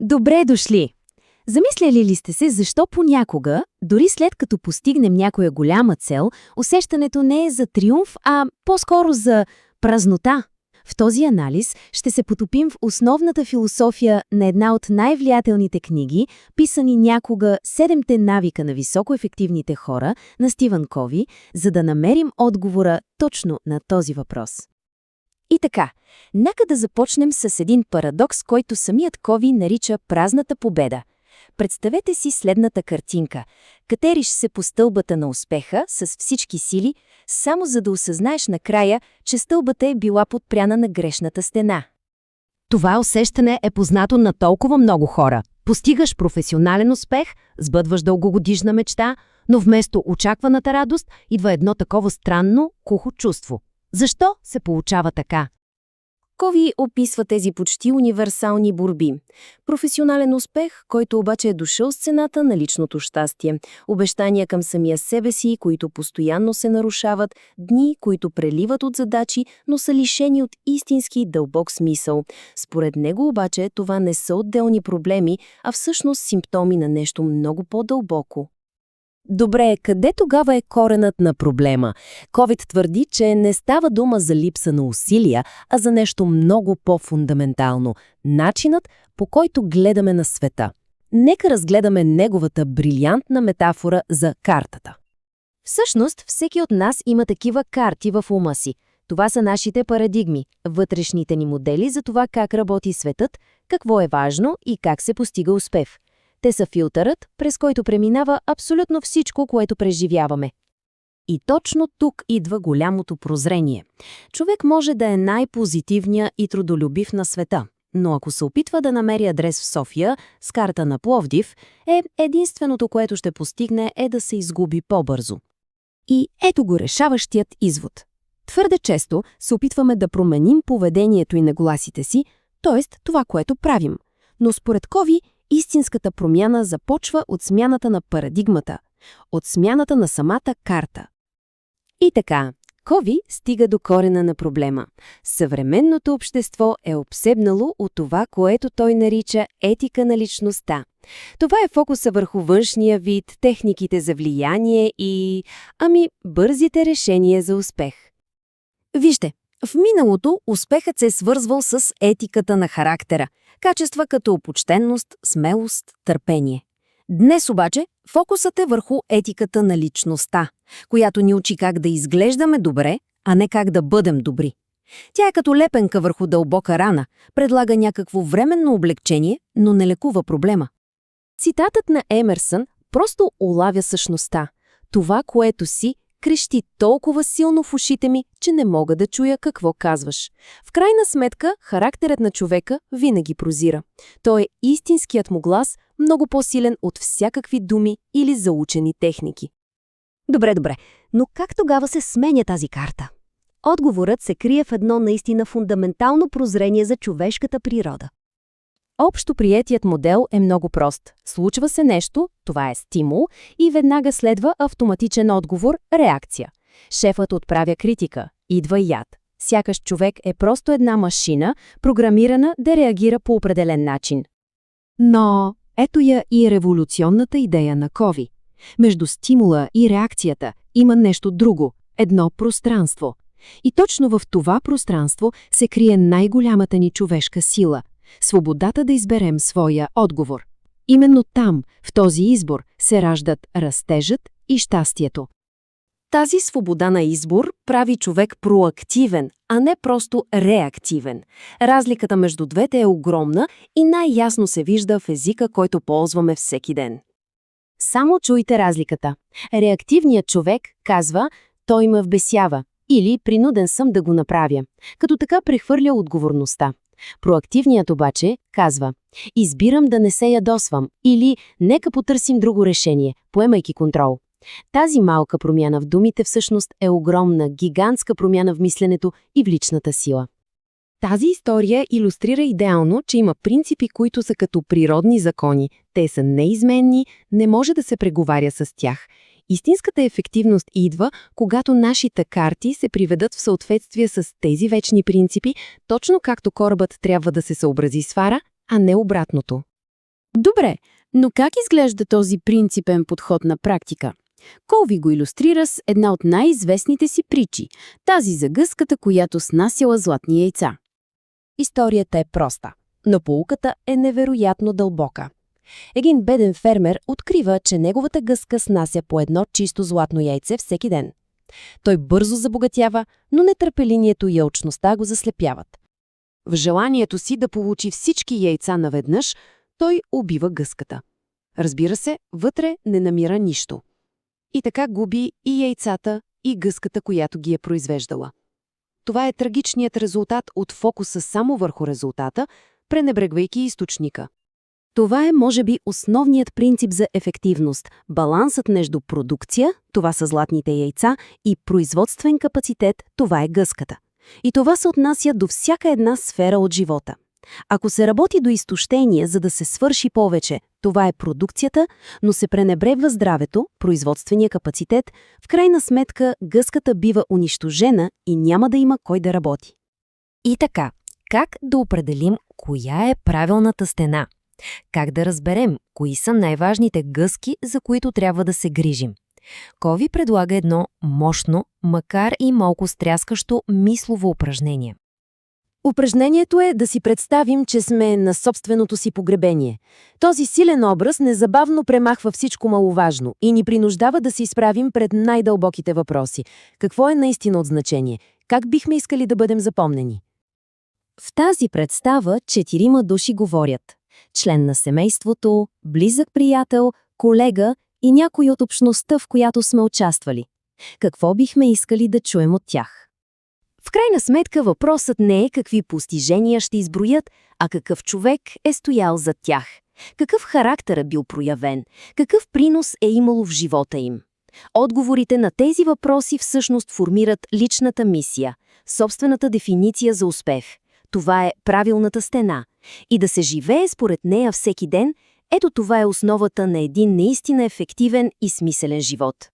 Добре дошли! Замисляли ли сте се защо понякога, дори след като постигнем някоя голяма цел, усещането не е за триумф, а по-скоро за празнота? В този анализ ще се потопим в основната философия на една от най-влиятелните книги, писани някога «Седемте навика на високоефективните хора» на Стивън Кови, за да намерим отговора точно на този въпрос. И така, нека да започнем с един парадокс, който самият Кови нарича празната победа. Представете си следната картинка. Катериш се по стълбата на успеха с всички сили, само за да осъзнаеш накрая, че стълбата е била подпряна на грешната стена. Това усещане е познато на толкова много хора. Постигаш професионален успех, сбъдваш дългогодишна мечта, но вместо очакваната радост идва едно такова странно, кухо чувство. Защо се получава така? Кови описва тези почти универсални борби. Професионален успех, който обаче е дошъл с цената на личното щастие. Обещания към самия себе си, които постоянно се нарушават, дни, които преливат от задачи, но са лишени от истински и дълбок смисъл. Според него обаче това не са отделни проблеми, а всъщност симптоми на нещо много по-дълбоко. Добре, къде тогава е коренът на проблема? Ковид твърди, че не става дума за липса на усилия, а за нещо много по-фундаментално – начинът, по който гледаме на света. Нека разгледаме неговата брилянтна метафора за картата. Всъщност, всеки от нас има такива карти в ума си. Това са нашите парадигми, вътрешните ни модели за това как работи светът, какво е важно и как се постига успех. Те са филтърът, през който преминава абсолютно всичко, което преживяваме. И точно тук идва голямото прозрение. Човек може да е най-позитивният и трудолюбив на света, но ако се опитва да намери адрес в София с карта на Пловдив, единственото, което ще постигне е да се изгуби по-бързо. И ето го решаващият извод. Твърде често се опитваме да променим поведението и нагласите си, т.е. това, което правим. Но според Кови, истинската промяна започва от смяната на парадигмата, от смяната на самата карта. И така, Кови стига до корена на проблема. Съвременното общество е обсебнало от това, което той нарича етика на личността. Това е фокуса върху външния вид, техниките за влияние и, бързите решения за успех. Вижте, в миналото успехът се е свързвал с етиката на характера, качества като почтенност, смелост, търпение. Днес обаче фокусът е върху етиката на личността, която ни учи как да изглеждаме добре, а не как да бъдем добри. Тя е като лепенка върху дълбока рана, предлага някакво временно облегчение, но не лекува проблема. Цитатът на Емерсън просто улавя същността. Това, което си, крещи толкова силно в ушите ми, че не мога да чуя какво казваш. В крайна сметка, характерът на човека винаги прозира. Той е истинският му глас, много по-силен от всякакви думи или заучени техники. Добре, но как тогава се сменя тази карта? Отговорът се крие в едно наистина фундаментално прозрение за човешката природа. Общо приетият модел е много прост. Случва се нещо, това е стимул, и веднага следва автоматичен отговор – реакция. Шефът отправя критика, идва яд. Сякаш човек е просто една машина, програмирана да реагира по определен начин. Но ето я и революционната идея на Кови. Между стимула и реакцията има нещо друго – едно пространство. И точно в това пространство се крие най-голямата ни човешка сила – свободата да изберем своя отговор. Именно там, в този избор, се раждат растежът и щастието. Тази свобода на избор прави човек проактивен, а не просто реактивен. Разликата между двете е огромна и най-ясно се вижда в езика, който ползваме всеки ден. Само чуйте разликата. Реактивният човек казва «той ме вбесява» или «принуден съм да го направя», като така прехвърля отговорността. Проактивният обаче казва «избирам да не се ядосвам» или «нека потърсим друго решение», поемайки контрол. Тази малка промяна в думите всъщност е огромна, гигантска промяна в мисленето и в личната сила. Тази история илюстрира идеално, че има принципи, които са като природни закони. Те са неизменни, не може да се преговаря с тях. Истинската ефективност идва, когато нашите карти се приведат в съответствие с тези вечни принципи, точно както корабът трябва да се съобрази с фара, а не обратното. Добре, но как изглежда този принципен подход на практика? Колви го илюстрира с една от най-известните си притчи – тази за гъската, която снасяла златни яйца. Историята е проста, но поуката е невероятно дълбока. Един беден фермер открива, че неговата гъска снася по едно чисто златно яйце всеки ден. Той бързо забогатява, но нетърпелието и алчността го заслепяват. В желанието си да получи всички яйца наведнъж, той убива гъската. Разбира се, вътре не намира нищо. И така губи и яйцата, и гъската, която ги е произвеждала. Това е трагичният резултат от фокуса само върху резултата, пренебрегвайки източника. Това е, може би, основният принцип за ефективност – балансът между продукция, това са златните яйца, и производствен капацитет, това е гъската. И това се отнася до всяка една сфера от живота. Ако се работи до изтощение, за да се свърши повече, това е продукцията, но се пренебрегва здравето, производствения капацитет, в крайна сметка гъската бива унищожена и няма да има кой да работи. И така, как да определим коя е правилната стена? Как да разберем кои са най-важните гъски, за които трябва да се грижим? Кови предлага едно мощно, макар и малко стряскащо мислово упражнение. Упражнението е да си представим, че сме на собственото си погребение. Този силен образ незабавно премахва всичко маловажно и ни принуждава да се изправим пред най-дълбоките въпроси. Какво е наистина от значение? Как бихме искали да бъдем запомнени? В тази представа 4 души говорят. Член на семейството, близък приятел, колега и някой от общността, в която сме участвали. Какво бихме искали да чуем от тях? В крайна сметка въпросът не е какви постижения ще изброят, а какъв човек е стоял зад тях. Какъв характер е бил проявен, какъв принос е имало в живота им. Отговорите на тези въпроси всъщност формират личната мисия, собствената дефиниция за успех. Това е правилната стена. И да се живее според нея всеки ден, ето това е основата на един наистина ефективен и смислен живот.